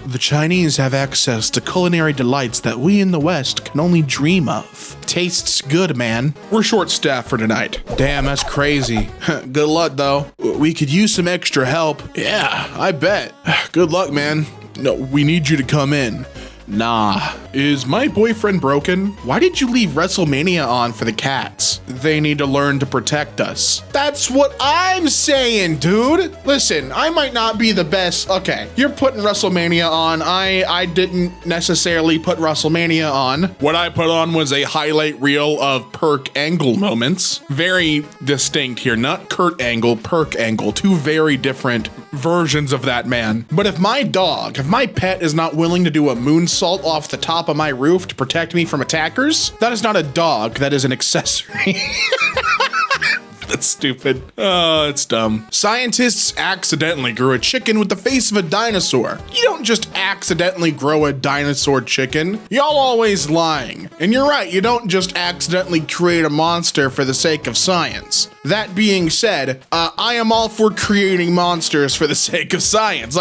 The Chinese have access to culinary delights that we in the West can only dream of. Tastes good, man. We're short-staffed for tonight. Damn, that's crazy. Good luck, though. We could use some extra help. Yeah, I bet. Good luck, man. No, we need you to come in. Nah. Is my boyfriend broken? Why did you leave WrestleMania on for the cats? They need to learn to protect us. That's what I'm saying, dude. Listen, I might not be the best. Okay, you're putting WrestleMania on. I didn't necessarily put WrestleMania on. What I put on was a highlight reel of Perk Angle moments. Very distinct here. Not Kurt Angle, Perk Angle. Two very different versions of that man. But if my pet is not willing to do a moonsault off the top of my roof to protect me from attackers, that is not a dog, that is an accessory. That's stupid. Oh, it's dumb. Scientists accidentally grew a chicken with the face of a dinosaur. You don't just accidentally grow a dinosaur chicken. Y'all always lying. And you're right, you don't just accidentally create a monster for the sake of science. That being said, I am all for creating monsters for the sake of science.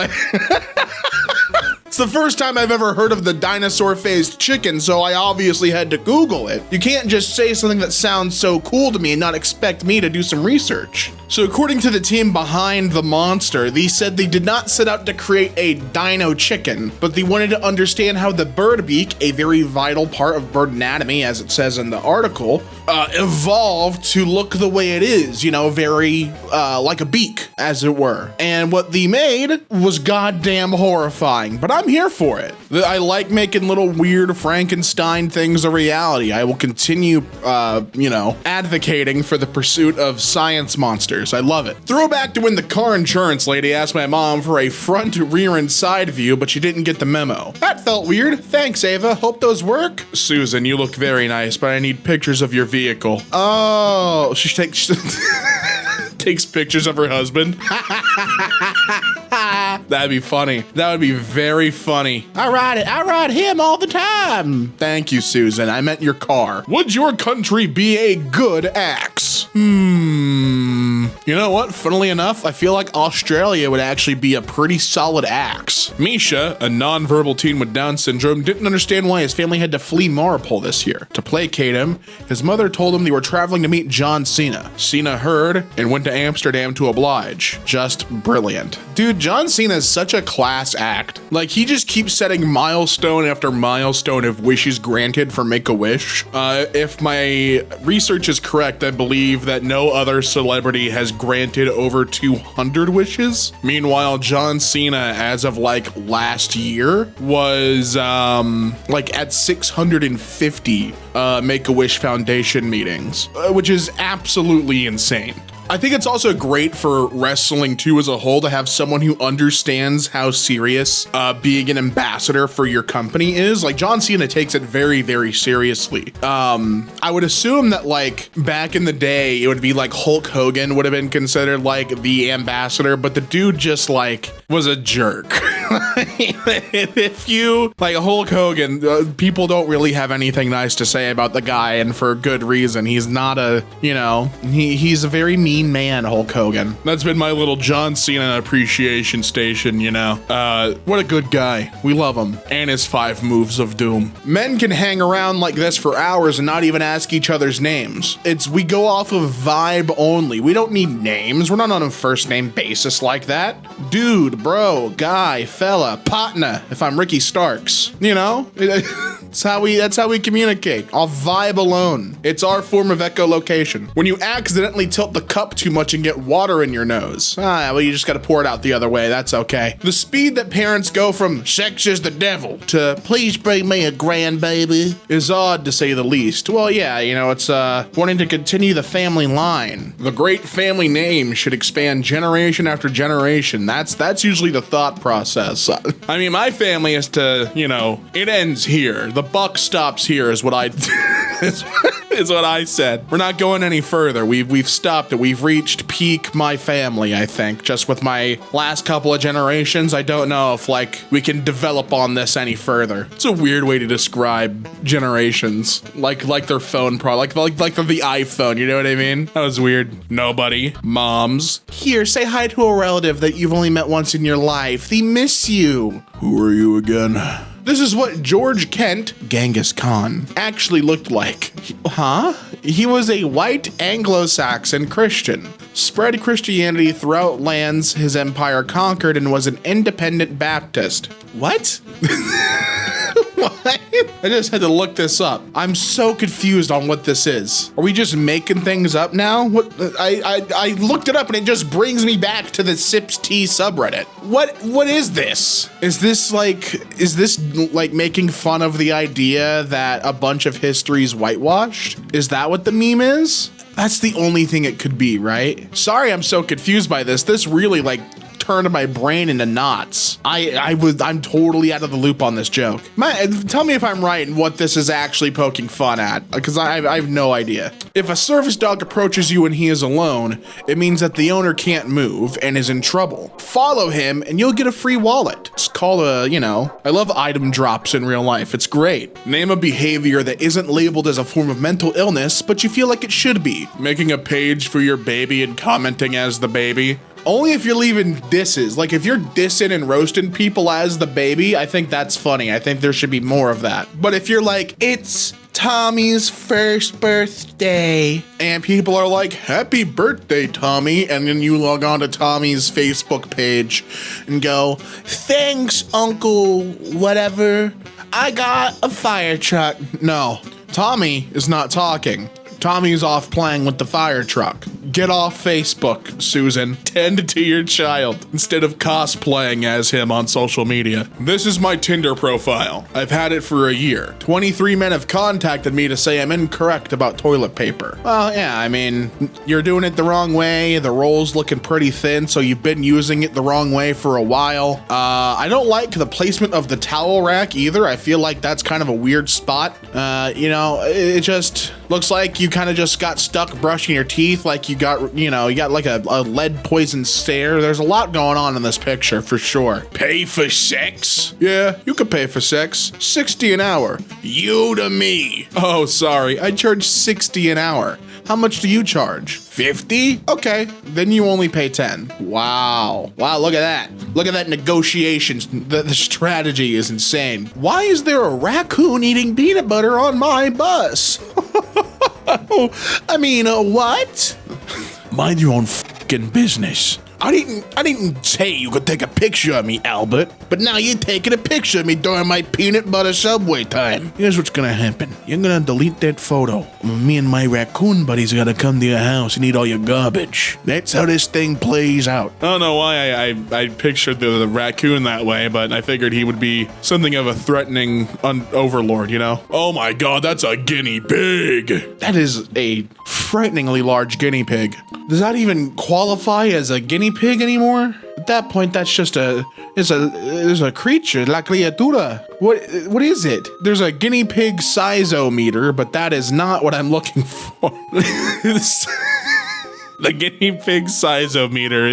It's the first time I've ever heard of the dinosaur-faced chicken, so I obviously had to Google it. You can't just say something that sounds so cool to me and not expect me to do some research. So according to the team behind the monster, they said they did not set out to create a dino chicken, but they wanted to understand how the bird beak, a very vital part of bird anatomy, as it says in the article, evolved to look the way it is, you know, very like a beak, as it were. And what they made was goddamn horrifying, but I'm here for it. I like making little weird Frankenstein things a reality. I will continue, advocating for the pursuit of science monsters. I love it. Throwback to when the car insurance lady asked my mom for a front, rear, and side view, but she didn't get the memo. That felt weird. Thanks, Ava. Hope those work. Susan, you look very nice, but I need pictures of your vehicle. Oh, she takes takes pictures of her husband. That'd be funny. That would be very funny. I ride him all the time. Thank you, Susan. I meant your car. Would your country be a good axe? You know what? Funnily enough, I feel like Australia would actually be a pretty solid axe. Misha, a non-verbal teen with Down syndrome, didn't understand why his family had to flee Maripol this year. To placate him, his mother told him they were traveling to meet John Cena. Cena heard and went to Amsterdam to oblige. Just brilliant. Dude, John Cena is such a class act. Like, he just keeps setting milestone after milestone of wishes granted for Make-A-Wish. If my research is correct, I believe that no other celebrity has granted over 200 wishes. Meanwhile, John Cena, as of like last year, was like at 650 Make-A-Wish Foundation meetings, which is absolutely insane. I think it's also great for wrestling too as a whole to have someone who understands how serious being an ambassador for your company is. Like, John Cena takes it very, very seriously. I would assume that like back in the day, it would be like Hulk Hogan would have been considered like the ambassador, but the dude just like was a jerk. If you like Hulk Hogan, people don't really have anything nice to say about the guy, and for good reason. He's not a, he's a very mean man, Hulk Hogan. That's been my little John Cena appreciation station, what a good guy. We love him. And his 5 moves of doom. Men can hang around like this for hours and not even ask each other's names. We go off of vibe only. We don't need names. We're not on a first name basis like that. Dude, bro, guy, fella, partner, if I'm Ricky Starks. That's how we communicate. I'll vibe alone. It's our form of echolocation. When you accidentally tilt the cup too much and get water in your nose, well, you just gotta pour it out the other way. That's okay. The speed that parents go from sex is the devil to please bring me a grandbaby is odd, to say the least. Well, yeah, it's wanting to continue the family line. The great family name should expand generation after generation. That's usually the thought process. I mean, my family is to, it ends here. The buck stops here is what I is what I said. We're not going any further. We've stopped it. We've reached peak my family, I think. Just with my last couple of generations, I don't know if like we can develop on this any further. It's a weird way to describe generations. Like their phone product, like they're the iPhone, you know what I mean? That was weird. Nobody. Moms. Here, say hi to a relative that you've only met once in your life. They miss you. Who are you again? This is what George Kent, Genghis Khan, actually looked like. Huh? He was a white Anglo-Saxon Christian, spread Christianity throughout lands his empire conquered, and was an independent Baptist. What? What? I just had to look this up. I'm so confused on what this is. Are we just making things up now? What? I looked it up and it just brings me back to the Sipstea subreddit. What is this? Is this like making fun of the idea that a bunch of history is whitewashed? Is that what the meme is? That's the only thing it could be, right? Sorry, I'm so confused by this. This really like turned my brain into knots. I'm totally out of the loop on this joke. Tell me if I'm right and what this is actually poking fun at, because I have no idea. If a service dog approaches you and he is alone, it means that the owner can't move and is in trouble. Follow him and you'll get a free wallet. It's called I love item drops in real life. It's great. Name a behavior that isn't labeled as a form of mental illness, but you feel like it should be. Making a page for your baby and commenting as the baby. Only if you're leaving disses. Like if you're dissing and roasting people as the baby, I think that's funny. I think there should be more of that. But if you're like, it's Tommy's first birthday, and people are like, happy birthday, Tommy, and then you log on to Tommy's Facebook page and go, thanks, Uncle, whatever, I got a fire truck. No, Tommy is not talking. Tommy's off playing with the fire truck. Get off Facebook, Susan. Tend to your child instead of cosplaying as him on social media. This is my Tinder profile. I've had it for a year. 23 men have contacted me to say I'm incorrect about toilet paper. Well, yeah, I mean, you're doing it the wrong way. The roll's looking pretty thin, so you've been using it the wrong way for a while. I don't like the placement of the towel rack either. I feel like that's kind of a weird spot. It just looks like you kind of just got stuck brushing your teeth, like you got like a lead poison stare. There's a lot going on in this picture for sure. Pay for sex? Yeah, you could pay for sex. $60 an hour. You to me. Oh, sorry. I charge $60 an hour. How much do you charge? $50? Okay, then you only pay $10. Wow, look at that. Look at that negotiations. The strategy is insane. Why is there a raccoon eating peanut butter on my bus? I mean, what? Mind your own fucking business. I didn't say you could take a picture of me, Albert, but now you're taking a picture of me during my peanut butter subway time. Here's what's gonna happen. You're gonna delete that photo. Me and my raccoon buddies gotta come to your house and eat all your garbage. That's how this thing plays out. I don't know why I pictured the raccoon that way, but I figured he would be something of a threatening overlord, you know? Oh my god, that's a guinea pig. That is a frighteningly large guinea pig. Does that even qualify as a guinea pig anymore? At that point, that's just a creature, la criatura. What is it? There's a guinea pig size-o-meter, but that is not what I'm looking for. The guinea pig size-o-meter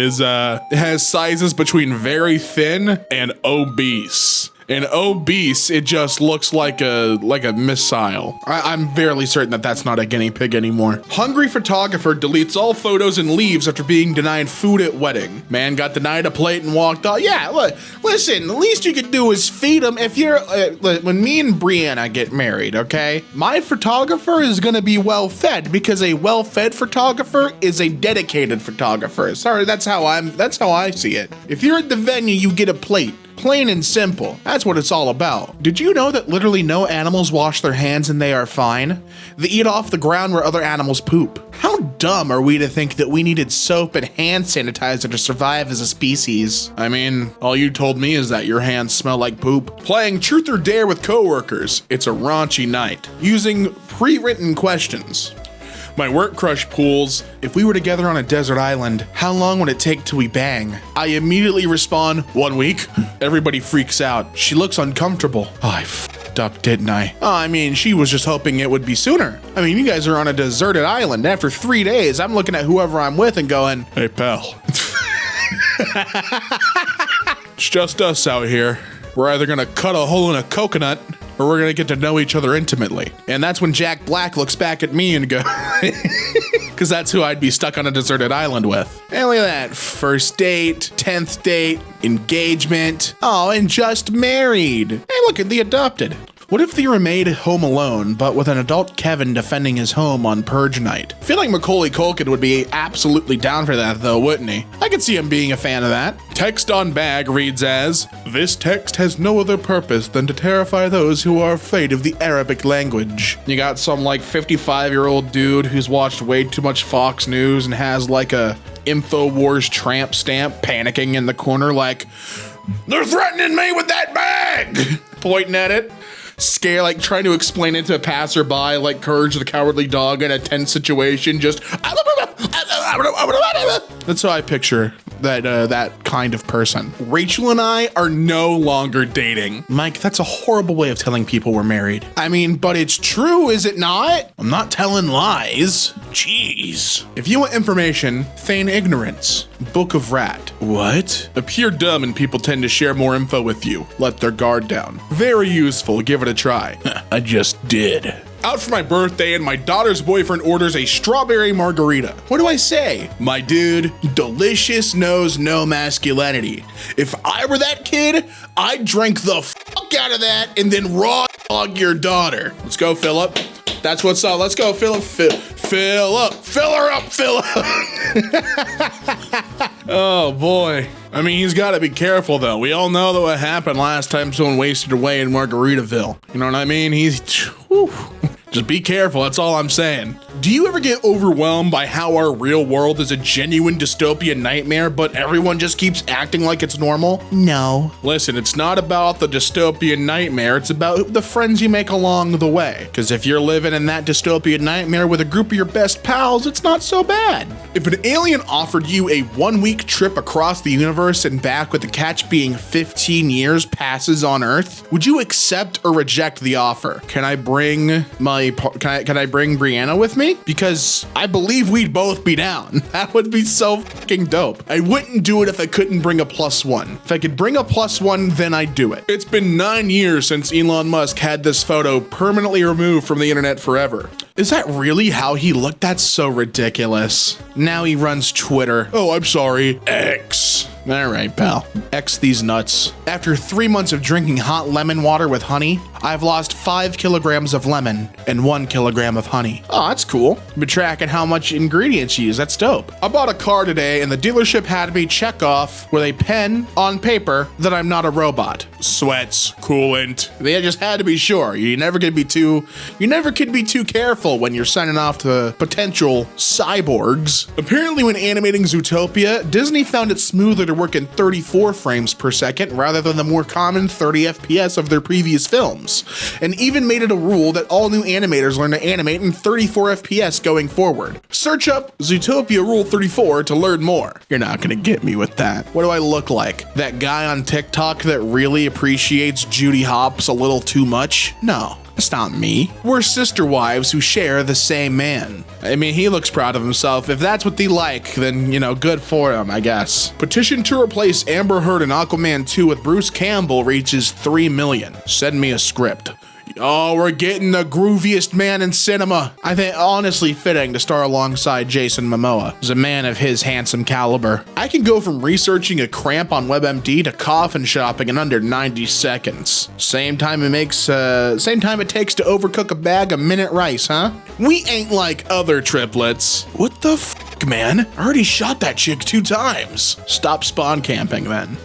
has sizes between very thin and obese. And obese, it just looks like a missile. I'm fairly certain that that's not a guinea pig anymore. Hungry photographer deletes all photos and leaves after being denied food at wedding. Man got denied a plate and walked off. Yeah, look, listen, the least you could do is feed him. If you're, when me and Brianna get married, okay, my photographer is gonna be well fed, because a well fed photographer is a dedicated photographer. Sorry, that's how I see it. If you're at the venue, you get a plate. Plain and simple. That's what it's all about. Did you know that literally no animals wash their hands and they are fine? They eat off the ground where other animals poop. How dumb are we to think that we needed soap and hand sanitizer to survive as a species? I mean, all you told me is that your hands smell like poop. Playing truth or dare with coworkers. It's a raunchy night. Using pre-written questions. My work crush pools, if we were together on a desert island, how long would it take till we bang? I immediately respond, 1 week. Everybody freaks out. She looks uncomfortable. Oh, I fucked up, didn't I? Oh, I mean, she was just hoping it would be sooner. I mean, you guys are on a deserted island. After 3 days, I'm looking at whoever I'm with and going, hey, pal. It's just us out here. We're either gonna cut a hole in a coconut or we're gonna get to know each other intimately. And that's when Jack Black looks back at me and goes, because that's who I'd be stuck on a deserted island with. And look at that. First date, 10th date, engagement. Oh, and just married. Hey, look at the adopted. What if they were made home alone, but with an adult Kevin defending his home on purge night? I feel like Macaulay Culkin would be absolutely down for that though, wouldn't he? I could see him being a fan of that. Text on bag reads as, this text has no other purpose than to terrify those who are afraid of the Arabic language. You got some like 55-year-old dude who's watched way too much Fox News and has like a InfoWars tramp stamp panicking in the corner like, they're threatening me with that bag! Pointing at it. Scare, like trying to explain it to a passerby, like Courage the Cowardly Dog in a tense situation, just that's how I picture that kind of person. Rachel and I are no longer dating. Mike, that's a horrible way of telling people we're married. I mean, but it's true, is it not? I'm not telling lies. Jeez. If you want information, feign ignorance. Book of Rat. What? Appear dumb and people tend to share more info with you. Let their guard down. Very useful, give it a try. I just did. Out for my birthday and my daughter's boyfriend orders a strawberry margarita. What do I say? My dude, delicious knows no masculinity. If I were that kid, I'd drink the fuck out of that and then raw dog your daughter. Let's go, Philip. That's what's up. Let's go, Philip. Fill up. Fill her up, Philip. Oh, boy. I mean, he's got to be careful, though. We all know that what happened last time someone wasted away in Margaritaville. You know what I mean? Whew. Just be careful, that's all I'm saying. Do you ever get overwhelmed by how our real world is a genuine dystopian nightmare, but everyone just keeps acting like it's normal? No. Listen, it's not about the dystopian nightmare, it's about the friends you make along the way. Because if you're living in that dystopian nightmare with a group of your best pals, it's not so bad. If an alien offered you a 1-week trip across the universe and back with the catch being 15 years passes on Earth, would you accept or reject the offer? Can I bring Brianna with me? Because I believe we'd both be down. That would be so fucking dope. I wouldn't do it if I couldn't bring a +1. If I could bring a +1, then I'd do it. It's been 9 years since Elon Musk had this photo permanently removed from the internet forever. Is that really how he looked? That's so ridiculous. Now he runs Twitter. Oh, I'm sorry. X. All right, pal. X these nuts. After 3 months of drinking hot lemon water with honey, I've lost 5 kilograms of lemon and 1 kilogram of honey. Oh, that's cool. I've been tracking how much ingredients you use. That's dope. I bought a car today and the dealership had me check off with a pen on paper that I'm not a robot. Sweats, coolant. They just had to be sure. You never could be too careful when you're signing off to potential cyborgs. Apparently when animating Zootopia, Disney found it smoother to work in 34 frames per second rather than the more common 30 FPS of their previous films, and even made it a rule that all new animators learn to animate in 34 FPS going forward. Search up Zootopia Rule 34 to learn more. You're not gonna get me with that. What do I look like? That guy on TikTok that really appreciates Judy Hopps a little too much? No. That's not me. We're sister wives who share the same man. I mean, he looks proud of himself. If that's what they like, then, you know, good for him, I guess. Petition to replace Amber Heard in Aquaman 2 with Bruce Campbell reaches 3 million. Send me a script. Oh, we're getting the grooviest man in cinema. I think honestly fitting to star alongside Jason Momoa, as a man of his handsome caliber. I can go from researching a cramp on WebMD to coffin shopping in under 90 seconds. Same time it takes to overcook a bag of minute rice, huh? We ain't like other triplets. What the fuck, man? I already shot that chick 2 times. Stop spawn camping then.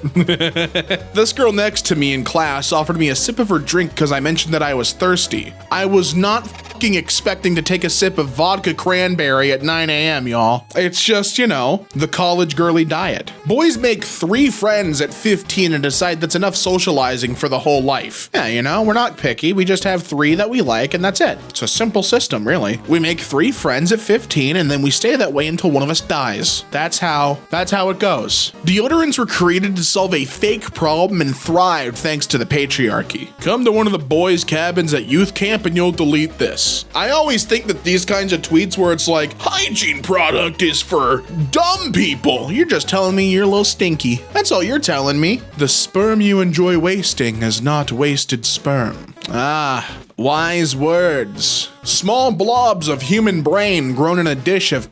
This girl next to me in class offered me a sip of her drink because I mentioned that I was thirsty. I was not fucking expecting to take a sip of vodka cranberry at 9 a.m., y'all. It's just, you know, the college girly diet. Boys make 3 friends at 15 and decide that's enough socializing for the whole life. Yeah, you know, we're not picky. We just have 3 that we like and that's it. It's a simple system, really. We make 3 friends at 15 and then we stay that way until one of us dies. That's how it goes. Deodorants were created to solve a fake problem and thrived thanks to the patriarchy. Come to one of the boys' cabins at youth camp and you'll delete this. I always think that these kinds of tweets where it's like, hygiene product is for dumb people. You're just telling me you're a little stinky. That's all you're telling me. The sperm you enjoy wasting is not wasted sperm. Ah, wise words. Small blobs of human brain grown in a dish of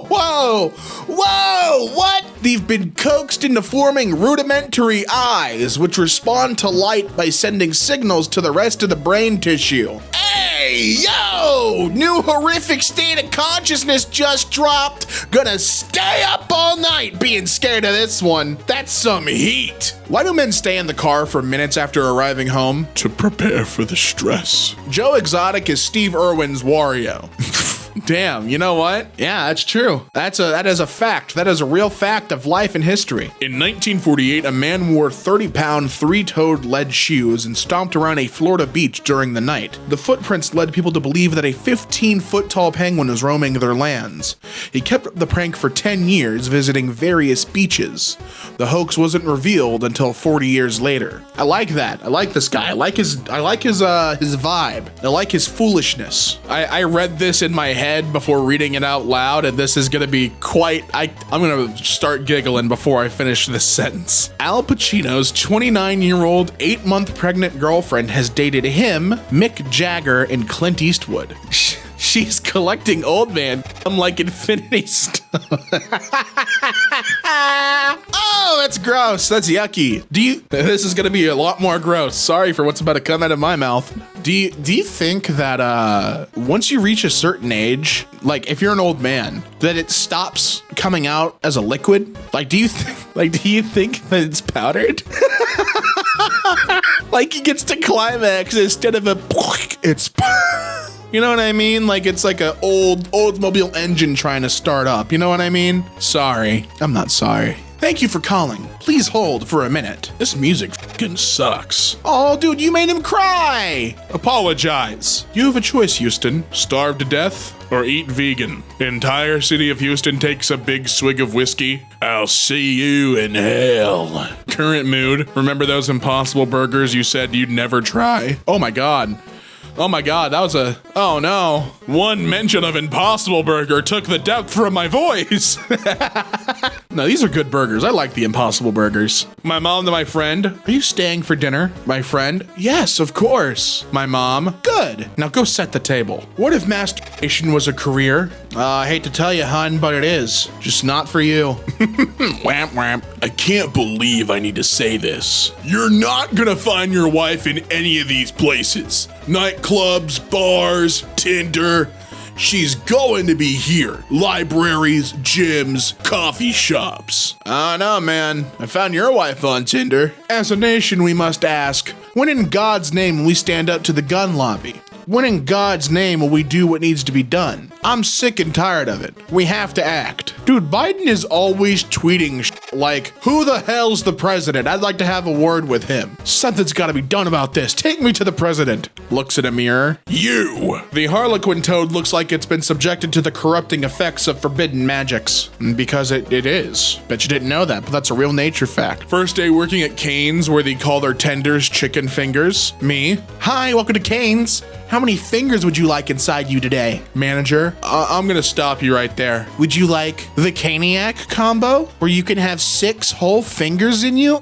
Whoa! What? They've been coaxed into forming rudimentary eyes, which respond to light by sending signals to the rest of the brain tissue. Hey, yo! New horrific state of consciousness just dropped. Gonna stay up all night being scared of this one. That's some heat. Why do men stay in the car for minutes after arriving home? To prepare for the stress. Joe Exotic is Steve Irwin's Wario. Damn, you know what? Yeah, that's true. That is a fact. That is a real fact of life and history. In 1948, a man wore 30-pound, 3-toed lead shoes and stomped around a Florida beach during the night. The footprints led people to believe that a 15-foot-tall penguin was roaming their lands. He kept up the prank for 10 years, visiting various beaches. The hoax wasn't revealed until 40 years later. I like that. I like this guy. I like his vibe. I like his foolishness. I read this in my head before reading it out loud, and this is gonna be quite, I'm gonna start giggling before I finish this sentence. Al Pacino's 29-year-old, 8-month pregnant girlfriend has dated him, Mick Jagger, and Clint Eastwood. She's collecting old man like Infinity Stone. Oh, that's gross. That's yucky. This is gonna be a lot more gross. Sorry for what's about to come out of my mouth. Do you think that once you reach a certain age, like if you're an old man, that it stops coming out as a liquid? Like, do you think that it's powdered? Like he gets to climax instead of it's. You know what I mean? Like it's like an old Oldsmobile engine trying to start up. You know what I mean? Sorry. I'm not sorry. Thank you for calling. Please hold for a minute. This music fucking sucks. Oh, dude, you made him cry. Apologize. You have a choice, Houston. Starve to death or eat vegan. Entire city of Houston takes a big swig of whiskey. I'll see you in hell. Current mood. Remember those Impossible Burgers you said you'd never try? Oh my God. Oh my God, that was oh no. One mention of Impossible Burger took the depth from my voice. No, these are good burgers. I like the Impossible Burgers. My mom to my friend, are you staying for dinner? My friend, yes, of course. My mom, good. Now go set the table. What if masturbation was a career? I hate to tell you, hun, but it is. Just not for you. Whamp whamp. I can't believe I need to say this. You're not gonna find your wife in any of these places. Nightclubs, bars, Tinder. She's going to be here. Libraries, gyms, coffee shops. I know, man. I found your wife on Tinder. As a nation, we must ask, when in God's name will we stand up to the gun lobby? When in God's name will we do what needs to be done? I'm sick and tired of it. We have to act. Dude, Biden is always tweeting like, who the hell's the president? I'd like to have a word with him. Something's gotta be done about this. Take me to the president. Looks in a mirror. You! The Harlequin toad looks like it's been subjected to the corrupting effects of forbidden magics. Because it is. Bet you didn't know that, but that's a real nature fact. First day working at Cane's where they call their tenders chicken fingers. Me. Hi, welcome to Cane's. How many fingers would you like inside you today? Manager, I'm gonna stop you right there. Would you like the Caniac combo? Where you can have 6 whole fingers in you?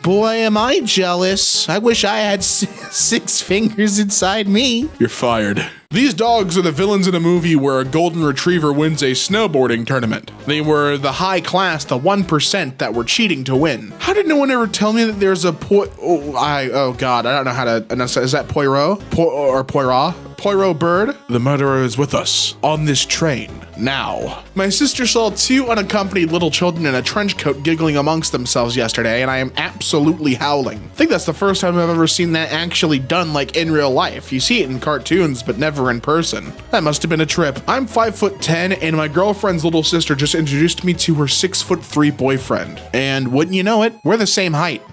Boy, am I jealous. I wish I had 6 fingers inside me. You're fired. These dogs are the villains in a movie where a golden retriever wins a snowboarding tournament. They were the high class, the 1% that were cheating to win. How did no one ever tell me that there's a oh God, I don't know how to, is that Poirot? Poirot? Poirot Bird. The murderer is with us on this train now. My sister saw two unaccompanied little children in a trench coat giggling amongst themselves yesterday, and I am absolutely howling. I think that's the first time I've ever seen that actually done like in real life. You see it in cartoons, but never in person. That must have been a trip. I'm 5'10", and my girlfriend's little sister just introduced me to her 6'3" boyfriend. And wouldn't you know it, we're the same height.